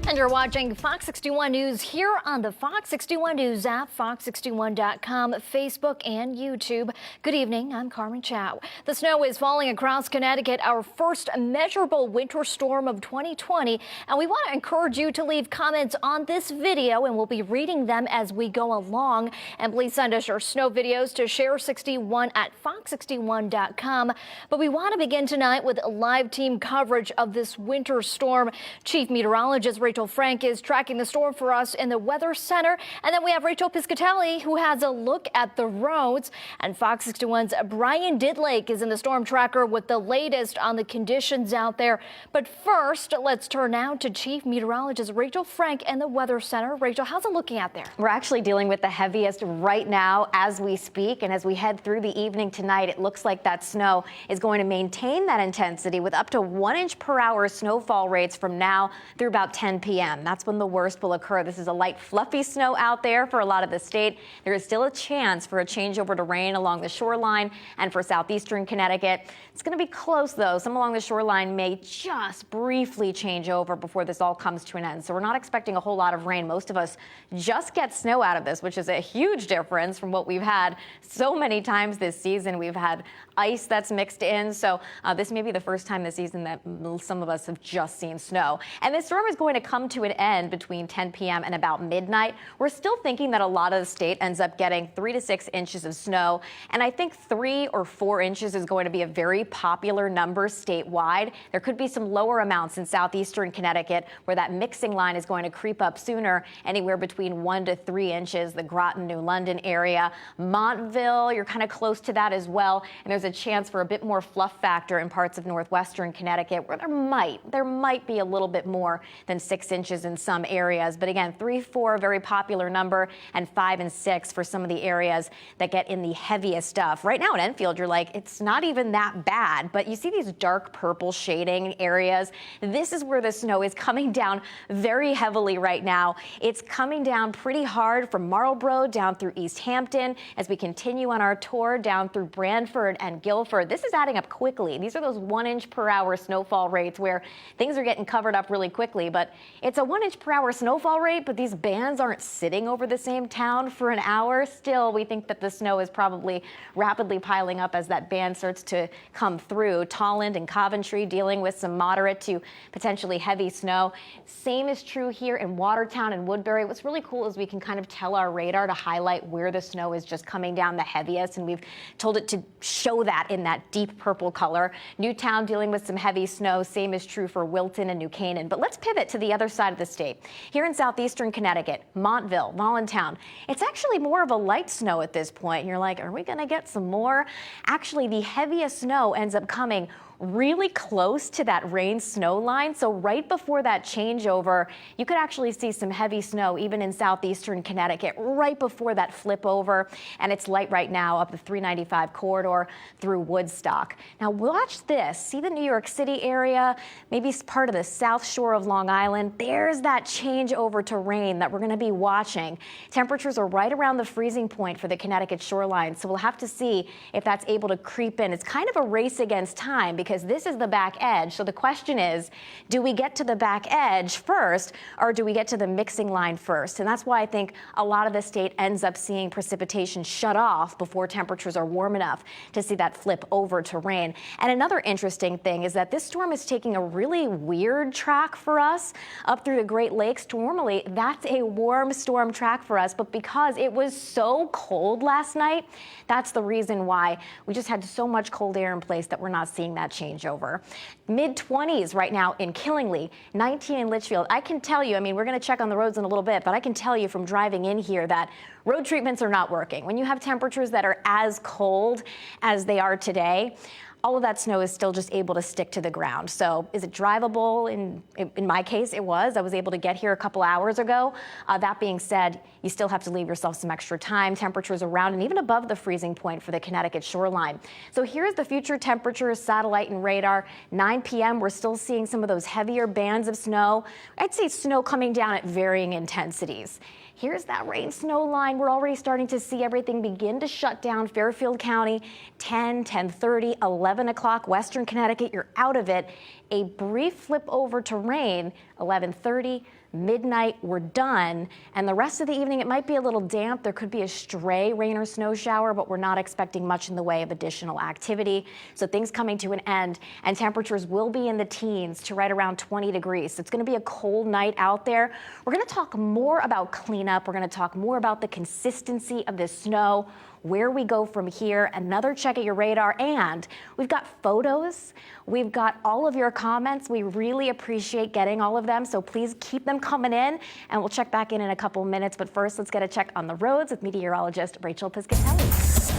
And you're watching Fox 61 News here on the Fox 61 News app, fox61.com, Facebook, and YouTube. Good evening. I'm Carmen Chow. The snow is falling across Connecticut, our first measurable winter storm of 2020. And we want to encourage you to leave comments on this video, and we'll be reading them as we go along. And please send us your snow videos to share61 at fox61.com. But we want to begin tonight with live team coverage of this winter storm. Chief Meteorologist Rachel Frank is tracking the storm for us in the Weather Center. And then we have Rachel Piscatelli, who has a look at the roads. And Fox 61's Brian Didlake is in the storm tracker with the latest on the conditions out there. But first, let's turn now to Chief Meteorologist Rachel Frank and the Weather Center. Rachel, how's it looking out there? We're actually dealing with the heaviest right now as we speak. And as we head through the evening tonight, it looks like that snow is going to maintain that intensity with up to 1 inch per hour snowfall rates from now through about 10 p.m. That's when the worst will occur. This is a light, fluffy snow out there for a lot of the state. There is still a chance for a changeover to rain along the shoreline and for southeastern Connecticut. It's going to be close, though. Some along the shoreline may just briefly change over before this all comes to an end. So we're not expecting a whole lot of rain. Most of us just get snow out of this, which is a huge difference from what we've had so many times this season. We've had ice that's mixed in. So this may be the first time this season that some of us have just seen snow. And this storm is going to come to an end between 10 p.m. and about midnight. We're still thinking that a lot of the state ends up getting 3 to 6 inches of snow. And I think 3 or 4 inches is going to be a very popular number statewide. There could be some lower amounts in southeastern Connecticut where that mixing line is going to creep up sooner, anywhere between 1 to 3 inches. The Groton, New London area, Montville, you're kind of close to that as well. And there's a chance for a bit more fluff factor in parts of northwestern Connecticut where there might be a little bit more than 6 inches in some areas. But again, 3, 4, very popular number, and 5 and 6 for some of the areas that get in the heaviest stuff. Right now in Enfield, you're like, it's not even that bad, but you see these dark purple shading areas. This is where the snow is coming down very heavily right now. It's coming down pretty hard from Marlborough down through East Hampton as we continue on our tour down through Branford and Guilford. This is adding up quickly. These are those 1 inch per hour snowfall rates where things are getting covered up really quickly, but it's a 1 inch per hour snowfall rate, but these bands aren't sitting over the same town for an hour. Still, we think that the snow is probably rapidly piling up as that band starts to come through. Tolland and Coventry dealing with some moderate to potentially heavy snow. Same is true here in Watertown and Woodbury. What's really cool is we can kind of tell our radar to highlight where the snow is just coming down the heaviest, and we've told it to show that in that deep purple color. Newtown dealing with some heavy snow. Same is true for Wilton and New Canaan. But let's pivot to the other side of the state. Here in southeastern Connecticut, Montville, Voluntown, it's actually more of a light snow at this point. And you're like, are we going to get some more? Actually, the heaviest snow ends up coming really close to that rain snow line. So right before that changeover, you could actually see some heavy snow even in southeastern Connecticut right before that flip over. And it's light right now up the 395 corridor through Woodstock. Now watch this. See the New York City area, maybe part of the south shore of Long Island. There's that changeover to rain that we're going to be watching. Temperatures are right around the freezing point for the Connecticut shoreline. So we'll have to see if that's able to creep in. It's kind of a race against time because this is the back edge. So the question is, do we get to the back edge first, or do we get to the mixing line first? And that's why I think a lot of the state ends up seeing precipitation shut off before temperatures are warm enough to see that flip over to rain. And another interesting thing is that this storm is taking a really weird track for us up through the Great Lakes. Normally, that's a warm storm track for us, but because it was so cold last night, that's the reason why we just had so much cold air in place that we're not seeing that changeover. Mid-20s right now in Killingly, 19 in Litchfield. I can tell you, I mean, we're going to check on the roads in a little bit, but I can tell you from driving in here that road treatments are not working. When you have temperatures that are as cold as they are today, all of that snow is still just able to stick to the ground. So is it drivable? In my case, it was. I was able to get here a couple hours ago. That being said, you still have to leave yourself some extra time. Temperatures around and even above the freezing point for the Connecticut shoreline. So here's the future temperatures, satellite and radar. 9 p.m., we're still seeing some of those heavier bands of snow. I'd say snow coming down at varying intensities. Here's that rain snow line. We're already starting to see everything begin to shut down. Fairfield County, 10, 10:30, 11 11 o'clock, Western Connecticut, you're out of it. A brief flip over to rain, 11:30. Midnight, we're done. And the rest of the evening, it might be a little damp. There could be a stray rain or snow shower, but we're not expecting much in the way of additional activity. So things coming to an end, and temperatures will be in the teens to right around 20 degrees. So it's going to be a cold night out there. We're going to talk more about cleanup. We're going to talk more about the consistency of the snow, where we go from here, another check at your radar, and we've got photos. We've got all of your comments. We really appreciate getting all of them, so please keep them coming in, and we'll check back in a couple minutes. But first, let's get a check on the roads with meteorologist Rachel Piscatelli.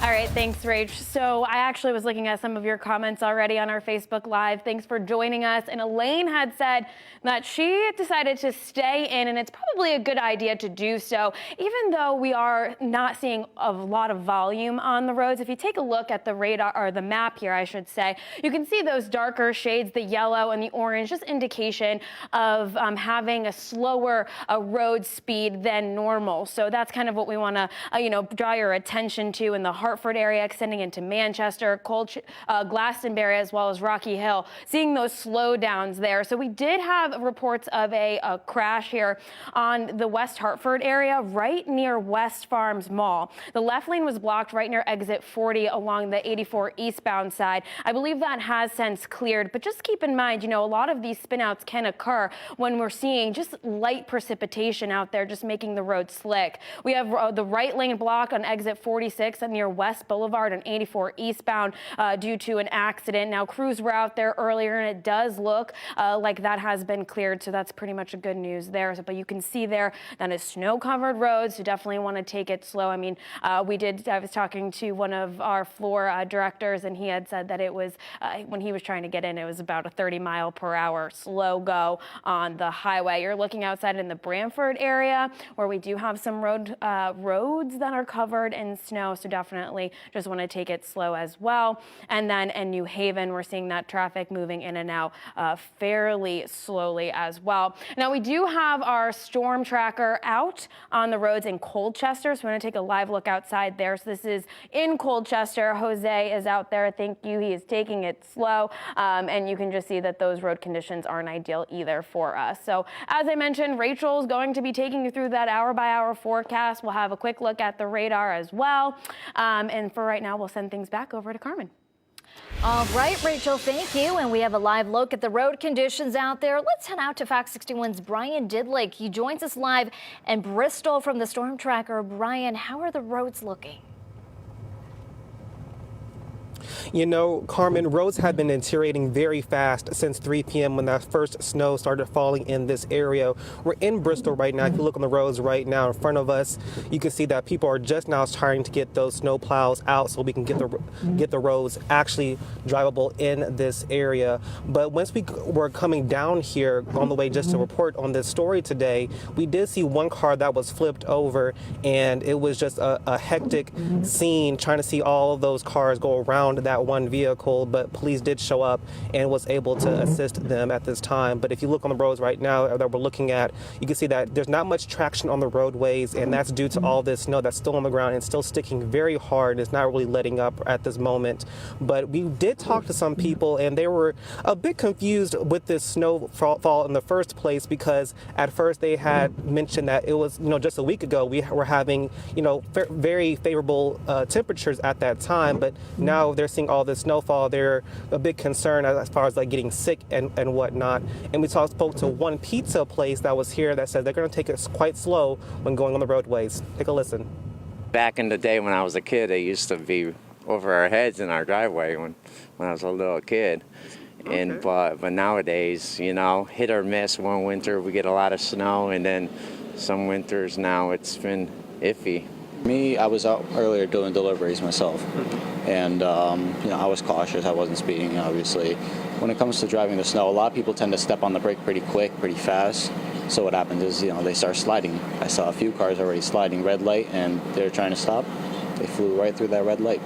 All right, thanks, Rach. So I actually was looking at some of your comments already on our Facebook Live. Thanks for joining us. And Elaine had said that she decided to stay in, and it's probably a good idea to do so, even though we are not seeing a lot of volume on the roads. If you take a look at the radar, or the map here, I should say, you can see those darker shades, the yellow and the orange, just indication of having a slower road speed than normal. So that's kind of what we want to, draw your attention to in the Hartford area, extending into Manchester, Glastonbury, as well as Rocky Hill, seeing those slowdowns there. So we did have reports of a crash here on the West Hartford area, right near West Farms Mall. The left lane was blocked right near exit 40 along the 84 eastbound side. I believe that has since cleared, but just keep in mind, a lot of these spinouts can occur when we're seeing just light precipitation out there, just making the road slick. We have the right lane blocked on exit 46 near West Boulevard on 84 eastbound due to an accident. Now, crews were out there earlier, and it does look like that has been cleared, so that's pretty much a good news there. But you can see there that is snow-covered roads, so definitely want to take it slow. I mean, I was talking to one of our floor directors, and he had said that it was, when he was trying to get in, it was about a 30-mile-per-hour slow go on the highway. You're looking outside in the Branford area, where we do have some roads that are covered in snow, so definitely just want to take it slow as well. And then in New Haven, we're seeing that traffic moving in and out fairly slowly as well. Now, we do have our storm tracker out on the roads in Colchester, so we're going to take a live look outside there. So this is in Colchester. Jose is out there. Thank you. He is taking it slow, and you can just see that those road conditions aren't ideal either for us. So as I mentioned, Rachel's going to be taking you through that hour-by-hour forecast. We'll have a quick look at the radar as well. And for right now, we'll send things back over to Carmen. All right, Rachel, thank you. And we have a live look at the road conditions out there. Let's head out to Fox 61's Brian Didlick. He joins us live in Bristol from the Storm Tracker. Brian, how are the roads looking? Carmen, roads have been deteriorating very fast since 3 p.m. when that first snow started falling in this area. We're in Bristol right now. If you look on the roads right now in front of us, you can see that people are just now trying to get those snow plows out so we can get the roads actually drivable in this area. But once we were coming down here on the way just to report on this story today, we did see one car that was flipped over, and it was just a hectic scene trying to see all of those cars go around that one vehicle, but police did show up and was able to assist them at this time. But if you look on the roads right now that we're looking at, you can see that there's not much traction on the roadways, and that's due to all this snow that's still on the ground and still sticking very hard. It's not really letting up at this moment. But we did talk to some people, and they were a bit confused with this snowfall in the first place, because at first they had mentioned that it was, just a week ago we were having, very favorable temperatures at that time, but now they're seeing all this snowfall. They're a bit concerned as far as getting sick and whatnot. And we spoke to one pizza place that was here that said they're going to take it quite slow when going on the roadways. Take a listen. Back in the day when I was a kid, they used to be over our heads in our driveway when I was a little kid. And but nowadays, hit or miss. One winter we get a lot of snow, and then some winters now it's been iffy. Me, I was out earlier doing deliveries myself, and I was cautious. I wasn't speeding, obviously. When it comes to driving the snow, a lot of people tend to step on the brake pretty quick, pretty fast. So what happens is, they start sliding. I saw a few cars already sliding red light, and they're trying to stop. They flew right through that red light.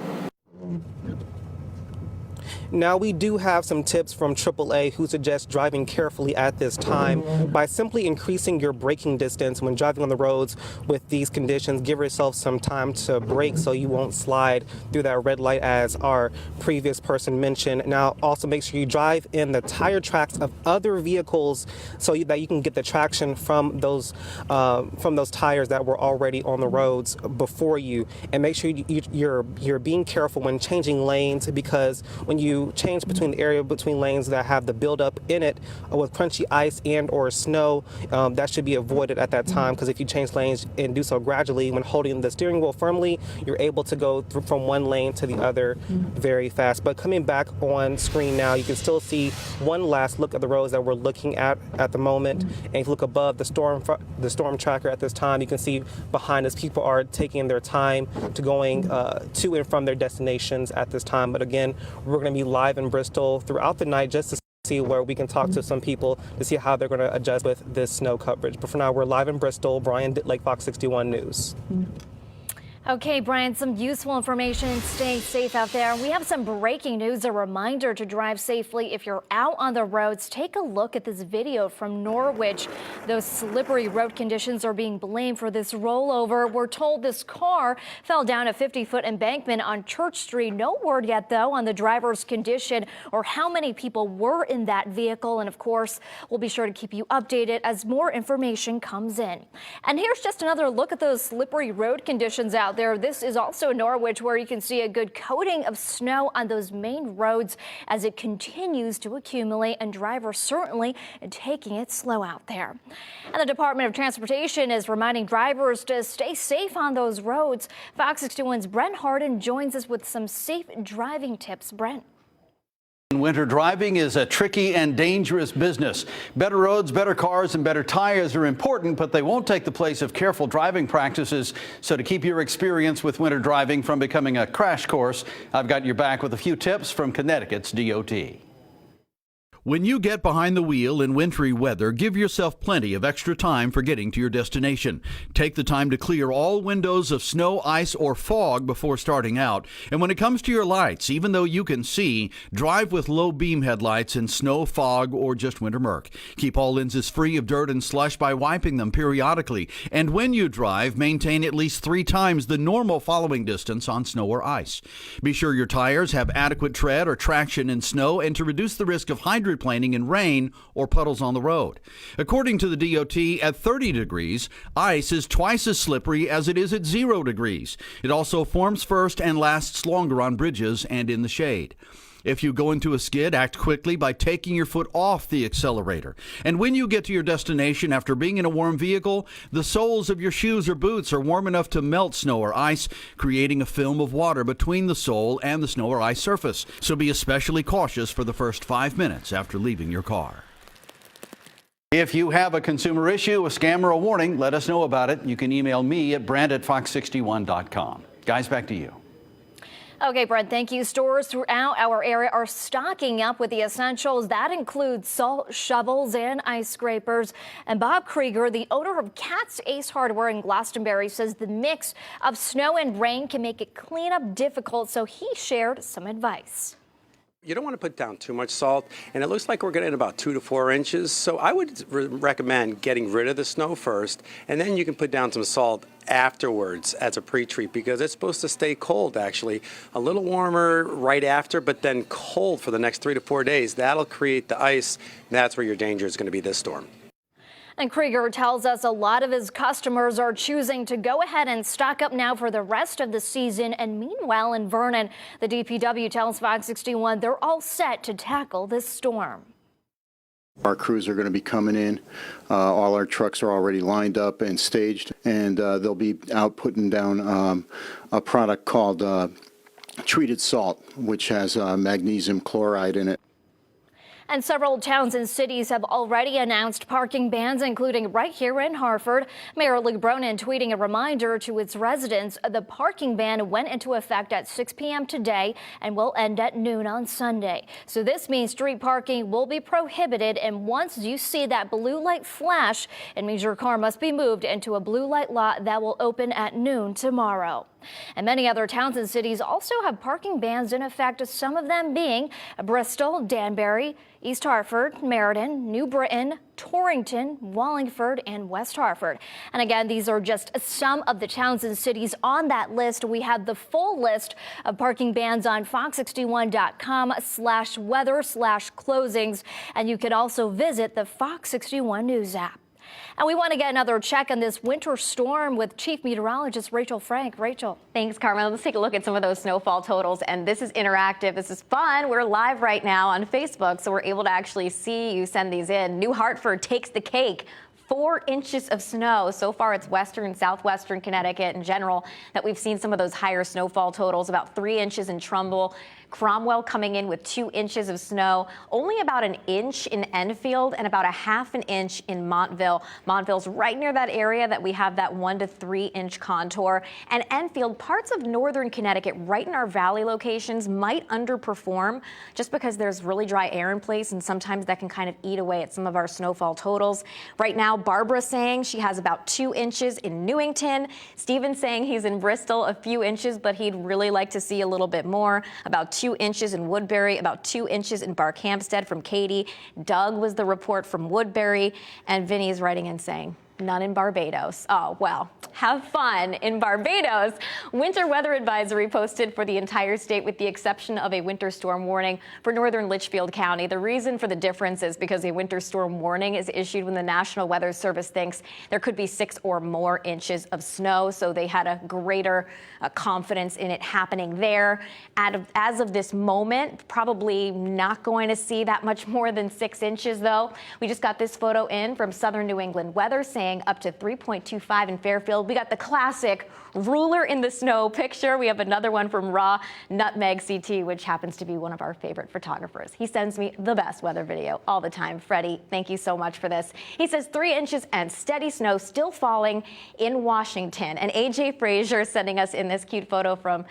Now, we do have some tips from AAA who suggest driving carefully at this time by simply increasing your braking distance when driving on the roads with these conditions. Give yourself some time to brake so you won't slide through that red light, as our previous person mentioned. Now, also make sure you drive in the tire tracks of other vehicles so that you can get the traction from those tires that were already on the roads before you. And make sure you're being careful when changing lanes, because when you change between the area between lanes that have the buildup in it with crunchy ice and or snow, that should be avoided at that time, because if you change lanes and do so gradually when holding the steering wheel firmly, you're able to go from one lane to the other very fast. But coming back on screen now, you can still see one last look at the roads that we're looking at the moment. And if you look above the storm tracker at this time, you can see behind us people are taking their time to going to and from their destinations at this time. But again, we're going to be live in Bristol throughout the night just to see where we can talk to some people to see how they're going to adjust with this snow coverage. But for now, we're live in Bristol. Brian Ditlake, Fox 61 News. Okay, Brian, some useful information. Stay safe out there. We have some breaking news, a reminder to drive safely if you're out on the roads. Take a look at this video from Norwich. Those slippery road conditions are being blamed for this rollover. We're told this car fell down a 50-foot embankment on Church Street. No word yet, though, on the driver's condition or how many people were in that vehicle. And of course, we'll be sure to keep you updated as more information comes in. And here's just another look at those slippery road conditions out there. This is also Norwich, where you can see a good coating of snow on those main roads as it continues to accumulate, and drivers certainly taking it slow out there. And the Department of Transportation is reminding drivers to stay safe on those roads. Fox 61's Brent Harden joins us with some safe driving tips. Brent. Winter driving is a tricky and dangerous business. Better roads, better cars, and better tires are important, but they won't take the place of careful driving practices. So to keep your experience with winter driving from becoming a crash course, I've got your back with a few tips from Connecticut's DOT. When you get behind the wheel in wintry weather, give yourself plenty of extra time for getting to your destination. Take the time to clear all windows of snow, ice, or fog before starting out. And when it comes to your lights, even though you can see, drive with low beam headlights in snow, fog, or just winter murk. Keep all lenses free of dirt and slush by wiping them periodically. And when you drive, maintain at least 3 times the normal following distance on snow or ice. Be sure your tires have adequate tread or traction in snow, and to reduce the risk of hydroplaning in rain or puddles on the road. According to the DOT, at 30 degrees, ice is twice as slippery as it is at 0 degrees. It also forms first and lasts longer on bridges and in the shade. If you go into a skid, act quickly by taking your foot off the accelerator. And when you get to your destination after being in a warm vehicle, the soles of your shoes or boots are warm enough to melt snow or ice, creating a film of water between the sole and the snow or ice surface. So be especially cautious for the first 5 minutes after leaving your car. If you have a consumer issue, a scam, or a warning, let us know about it. You can email me at brand@fox61.com. Guys, back to you. Okay, Brent, thank you. Stores throughout our area are stocking up with the essentials. That includes salt shovels and ice scrapers. And Bob Krieger, the owner of Cat's Ace Hardware in Glastonbury, says the mix of snow and rain can make it clean up difficult, so he shared some advice. You don't want to put down too much salt, and it looks like we're getting about 2 to 4 inches. So I would recommend getting rid of the snow first, and then you can put down some salt afterwards as a pre-treat, because it's supposed to stay cold, actually. A little warmer right after, but then cold for the next 3 to 4 days. That'll create the ice. That's where your danger is going to be this storm. And Krieger tells us a lot of his customers are choosing to go ahead and stock up now for the rest of the season. And meanwhile, in Vernon, the DPW tells Fox 61 they're all set to tackle this storm. Our crews are going to be coming in. All our trucks are already lined up and staged, and they'll be out putting down a product called treated salt, which has magnesium chloride in it. And several towns and cities have already announced parking bans, including right here in Hartford. Mayor Lee Bronin tweeting a reminder to its residents. The parking ban went into effect at 6 p.m. today and will end at noon on Sunday. So this means street parking will be prohibited. And once you see that blue light flash, it means your car must be moved into a blue light lot that will open at noon tomorrow. And many other towns and cities also have parking bans in effect, some of them being Bristol, Danbury, East Hartford, Meriden, New Britain, Torrington, Wallingford, and West Hartford. And again, these are just some of the towns and cities on that list. We have the full list of parking bans on fox61.com/weather/closings. And you can also visit the Fox 61 News app. And we want to get another check on this winter storm with Chief Meteorologist Rachel Frank. Rachel. Thanks, Carmen. Let's take a look at some of those snowfall totals. And this is interactive. This is fun. We're live right now on Facebook, so we're able to actually see you send these in. New Hartford takes the cake. 4 inches of snow. So far, it's western and southwestern Connecticut in general that we've seen some of those higher snowfall totals, about 3 inches in Trumbull. Cromwell coming in with 2 inches of snow, only about an inch in Enfield and about a half an inch in Montville. Montville's right near that area that we have that 1 to 3 inch contour. And Enfield, parts of northern Connecticut right in our valley locations might underperform just because there's really dry air in place, and sometimes that can kind of eat away at some of our snowfall totals. Right now, Barbara saying she has about 2 inches in Newington. Stephen saying he's in Bristol, a few inches, but he'd really like to see a little bit more, about 2 inches in Woodbury, about 2 inches in Barkhamsted from Katie. Doug was the report from Woodbury, and Vinny's writing in saying, none in Barbados. Oh, well, have fun in Barbados. Winter weather advisory posted for the entire state with the exception of a winter storm warning for northern Litchfield County. The reason for the difference is because a winter storm warning is issued when the National Weather Service thinks there could be 6 or more inches of snow. So they had a greater confidence in it happening there. As of this moment, probably not going to see that much more than 6 inches, though. We just got this photo in from Southern New England Weather saying up to 3.25 in Fairfield. We got the classic ruler in the snow picture. We have another one from Raw Nutmeg CT, which happens to be one of our favorite photographers. He sends me the best weather video all the time. Freddie, thank you so much for this. He says 3 inches and steady snow still falling in Washington. And AJ Frazier sending us in this cute photo from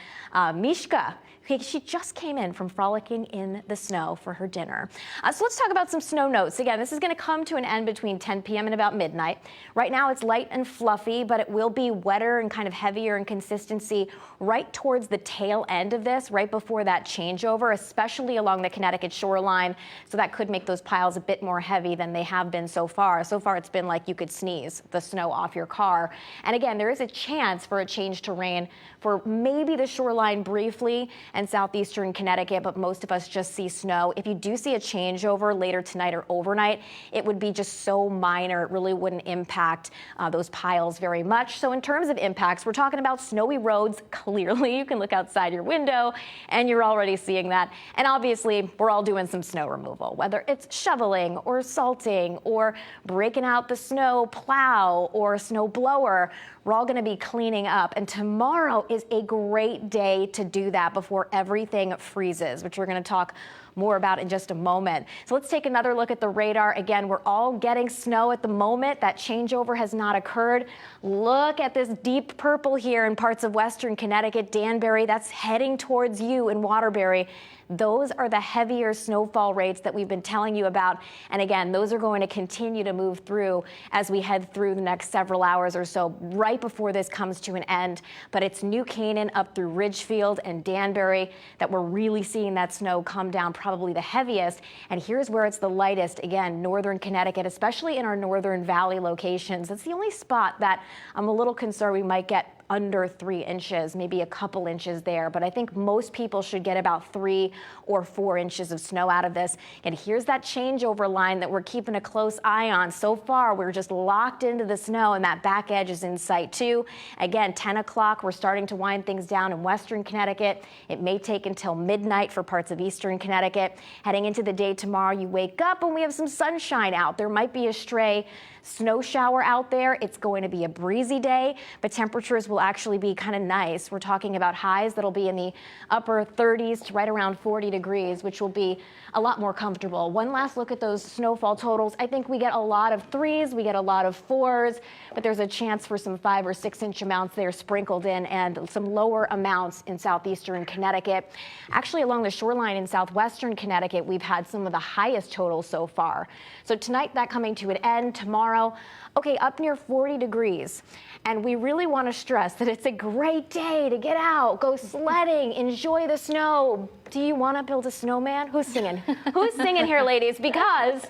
Mishka. She just came in from frolicking in the snow for her dinner. So let's talk about some snow notes. Again, this is going to come to an end between 10 p.m. and about midnight. Right now it's light and fluffy, but it will be wetter and kind of heavier in consistency right towards the tail end of this, right before that changeover, especially along the Connecticut shoreline. So that could make those piles a bit more heavy than they have been so far. So far it's been like you could sneeze the snow off your car. And again, there is a chance for a change to rain for maybe the shoreline briefly and southeastern Connecticut, but most of us just see snow. If you do see a changeover later tonight or overnight, it would be just so minor. It really wouldn't impact those piles very much. So in terms of impacts, we're talking about snowy roads. Clearly, you can look outside your window and you're already seeing that. And obviously, we're all doing some snow removal, whether it's shoveling or salting or breaking out the snow plow or snow blower. We're all going to be cleaning up, and tomorrow is a great day to do that before everything freezes, which we're going to talk more about in just a moment. So let's take another look at the radar. Again, we're all getting snow at the moment. That changeover has not occurred. Look at this deep purple here in parts of western Connecticut, Danbury. That's heading towards you in Waterbury. Those are the heavier snowfall rates that we've been telling you about. And again, those are going to continue to move through as we head through the next several hours or so, right before this comes to an end. But it's New Canaan up through Ridgefield and Danbury that we're really seeing that snow come down, probably the heaviest. And here's where it's the lightest. Again, northern Connecticut, especially in our northern valley locations. That's the only spot that I'm a little concerned we might get under 3 inches, maybe a couple inches there. But I think most people should get about 3 or 4 inches of snow out of this. And here's that changeover line that we're keeping a close eye on. So far, we're just locked into the snow, and that back edge is in sight too. Again, 10 o'clock, we're starting to wind things down in western Connecticut. It may take until midnight for parts of eastern Connecticut. Heading into the day tomorrow, you wake up and we have some sunshine out. There might be a stray snow shower out there. It's going to be a breezy day, but temperatures will will actually be kind of nice. We're talking about highs that'll be in the upper 30s to right around 40 degrees, which will be a lot more comfortable. One last look at those snowfall totals. I think we get a lot of 3s, we get a lot of 4s, but there's a chance for some 5 or 6 inch amounts there sprinkled in, and some lower amounts in southeastern Connecticut. Actually, along the shoreline in southwestern Connecticut, we've had some of the highest totals so far. So tonight, that coming to an end. Tomorrow, okay, up near 40 degrees. And we really want to stress that it's a great day to get out, go sledding, enjoy the snow. Do you want to build a snowman? Who's singing? Who's singing here, ladies? Because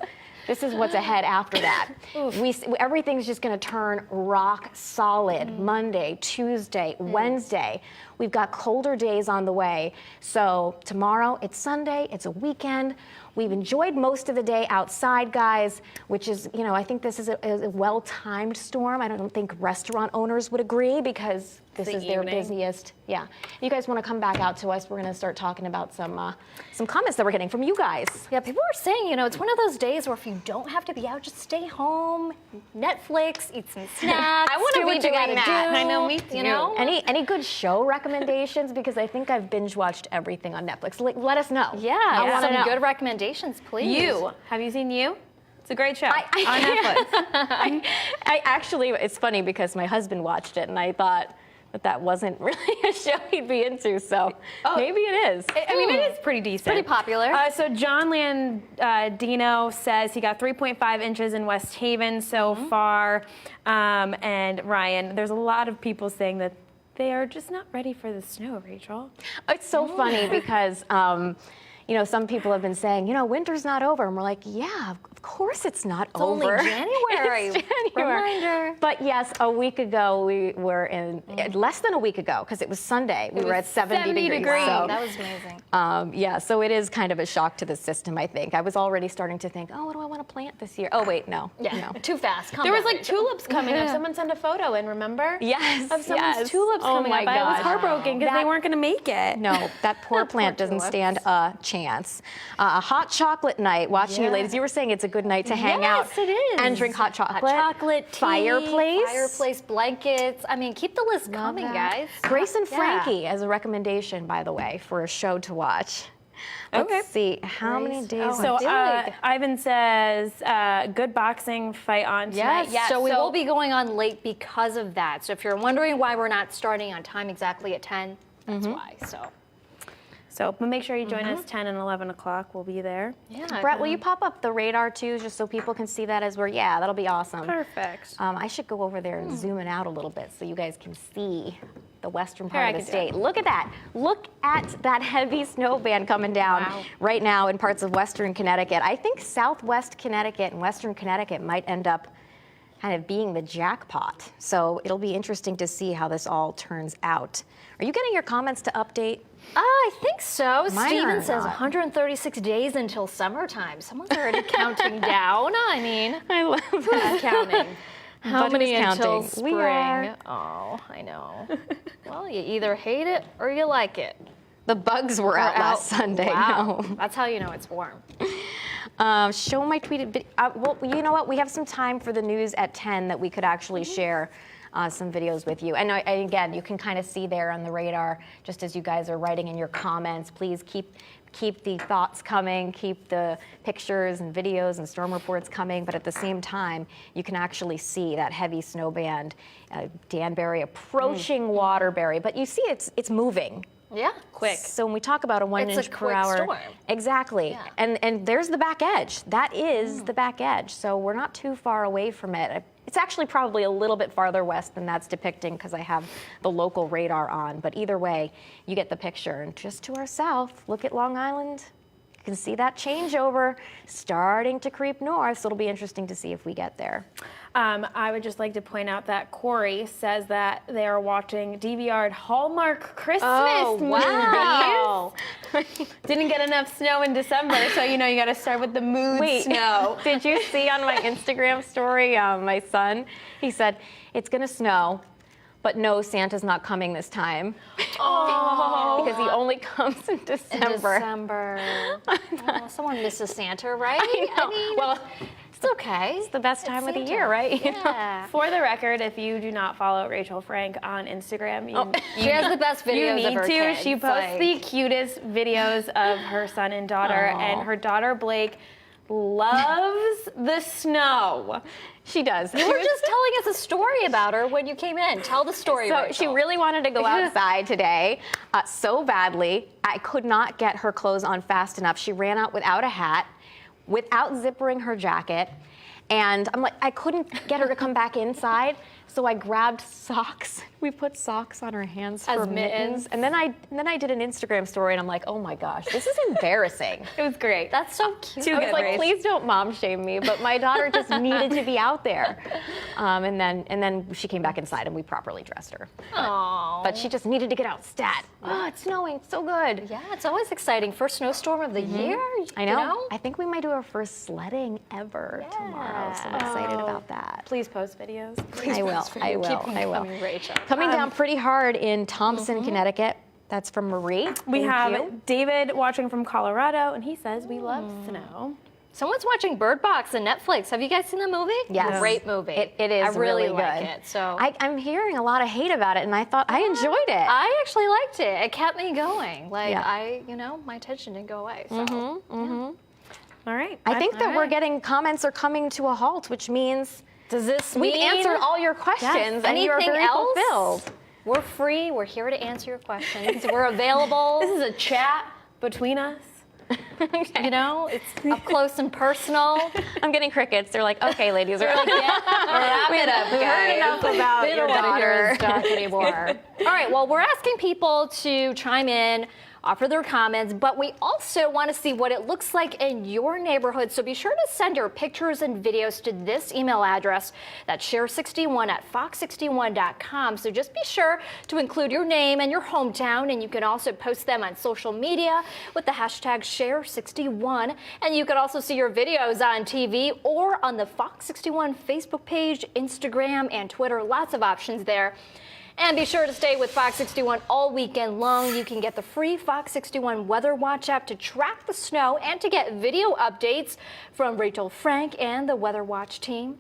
this is what's ahead after that. Everything's just going to turn rock solid Monday, Tuesday, Wednesday. We've got colder days on the way. So tomorrow, it's Sunday, it's a weekend. We've enjoyed most of the day outside, guys, which is, you know, I think this is a well-timed storm. I don't think restaurant owners would agree because this is their busiest. Yeah. You guys want to come back out to us? We're going to start talking about some comments that we're getting from you guys. Yeah, people are saying, you know, it's one of those days where if you don't have to be out, just stay home, Netflix, eat some snacks. I want to be doing that. I know, me too. You know? Any good show recommendations? Because I think I've binge watched everything on Netflix. Let us know. Yeah, I want some good recommendations, please. Have you seen You? It's a great show on Netflix. Netflix. I actually, it's funny because my husband watched it and I thought that wasn't really a show he'd be into, so maybe it is. I mean, it is pretty decent. Pretty popular. So John Landino says he got 3.5 inches in West Haven so far. And Ryan, there's a lot of people saying that they are just not ready for the snow, Rachel. It's so funny because, you know, some people have been saying, you know, winter's not over. And we're like, yeah, of course it's not over. Only January. It's January. Reminder. But yes, a week ago, we were in, less than a week ago, because it was Sunday, we were at 70 degrees. Wow, So, that was amazing. yeah, so it is kind of a shock to the system, I think. I was already starting to think, oh, what do I want to plant this year? Oh, wait, no. Yeah, no. Too fast. There was like tulips coming up. Someone sent a photo in, remember? Yes, of someone's tulips coming up. I was heartbroken because they weren't going to make it. No, that poor plant doesn't stand a chance. A hot chocolate night, watching you ladies. You were saying it's a good night to hang out. Yes, it is. And drink hot chocolate. Hot chocolate, tea, fireplace. Fireplace, blankets. I mean, keep the list coming, guys. Grace and Frankie as a recommendation, by the way, for a show to watch. Let's see, how many days? So Ivan says, good boxing fight on tonight. Yes, so we will be going on late because of that. So if you're wondering why we're not starting on time exactly at 10, that's why. But make sure you join us 10 and 11 o'clock. We'll be there. Yeah. Brett, will you pop up the radar too, just so people can see that as we're, that'll be awesome. Perfect. I should go over there and zoom it out a little bit so you guys can see the western part of the state. Look at that. Look at that heavy snow band coming down right now in parts of western Connecticut. I think southwest Connecticut and western Connecticut might end up kind of being the jackpot. So it'll be interesting to see how this all turns out. Are you getting your comments to update? I think so. Mine Steven are says not. 136 days until summertime. Someone's already counting down. I mean, I love who's counting? How But many who's until counting? spring? We are. Oh, I know. Well, you either hate it or you like it. The bugs were out last Sunday. Wow. No. That's how you know it's warm. Show my tweeted. Well, you know what? We have some time for the news at 10 that we could actually share some videos with you. And again, you can kind of see there on the radar, just as you guys are writing in your comments. Please keep the thoughts coming, keep the pictures and videos and storm reports coming. But at the same time, you can actually see that heavy snow band, Danbury approaching Waterbury. But you see, it's moving. Yeah, quick. So when we talk about a 1 inch per hour, storm. exactly. Yeah. And there's the back edge. That is the back edge. So we're not too far away from it. It's actually probably a little bit farther west than that's depicting because I have the local radar on. But either way, you get the picture. And just to our south, look at Long Island. You can see that changeover starting to creep north. So it'll be interesting to see if we get there. I would just like to point out that Corey says that they are watching DVR'd Hallmark Christmas movies. Didn't get enough snow in December, so you got to start with the mood snow. Did you see on my Instagram story, my son, he said, it's going to snow, but no, Santa's not coming this time. Oh. Because he only comes in December. Someone misses Santa, right? I know. I mean, well, okay. It's the best time of the year, right? You know? Yeah. For the record, if you do not follow Rachel Frank on Instagram, She has the best videos you need of her to. kids. She posts the cutest videos of her son and daughter, and her daughter Blake loves the snow. She does. You were just telling us a story about her when you came in. Tell the story, So Rachel. she really wanted to go outside today so badly. I could not get her clothes on fast enough. She ran out without a hat, without zippering her jacket. And I'm like, I couldn't get her to come back inside. So I grabbed socks. We put socks on her hands As for mittens. And then I did an Instagram story, and I'm like, oh my gosh, this is embarrassing. It was great. That's so cute. I was like, please don't mom shame me, but my daughter just needed to be out there. And then she came back inside, and we properly dressed her. Aww. But she just needed to get out stat. Oh, it's snowing, so good. Yeah, it's always exciting. First snowstorm of the year. I know. You know? I think we might do our first sledding ever tomorrow, so I'm excited about that. Please post videos. I will. I will. Keep I will. coming, Rachel. Coming down pretty hard in Thompson, Connecticut. That's from Marie. We Thank have you. David watching from Colorado, and he says we love snow. Someone's watching Bird Box on Netflix. Have you guys seen the movie? Yes. Great movie. It is I really like good. it. So I'm hearing a lot of hate about it, and I thought I enjoyed it. I actually liked it. It kept me going. Like Yeah. my attention didn't go away. So. All right. I think that all we're right. getting comments are coming to a halt, which means Does this we've mean answered all your questions, and you are anything very else? fulfilled. We're free. We're here to answer your questions. We're available. This is a chat between us. You know, it's up close and personal. I'm getting crickets. They're like, okay, ladies, We're like, yeah, wrap it up, we've heard guys. enough about We your don't want to hear his daughter. talk anymore. All right, well, we're asking people to chime in, offer their comments, but we also want to see what it looks like in your neighborhood. So be sure to send your pictures and videos to this email address, that's share61@fox61.com. So just be sure to include your name and your hometown, and you can also post them on social media with the hashtag share61. And you can also see your videos on TV or on the Fox 61 Facebook page, Instagram, and Twitter. Lots of options there. And be sure to stay with Fox 61 all weekend long. You can get the free Fox 61 Weather Watch app to track the snow and to get video updates from Rachel Frank and the Weather Watch team.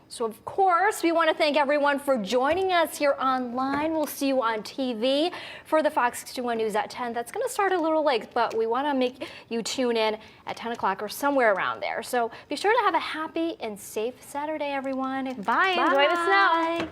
So, of course, we want to thank everyone for joining us here online. We'll see you on TV for the Fox 61 News at 10. That's going to start a little late, but we want to make you tune in at 10 o'clock or somewhere around there. So be sure to have a happy and safe Saturday, everyone. Bye. Enjoy the snow.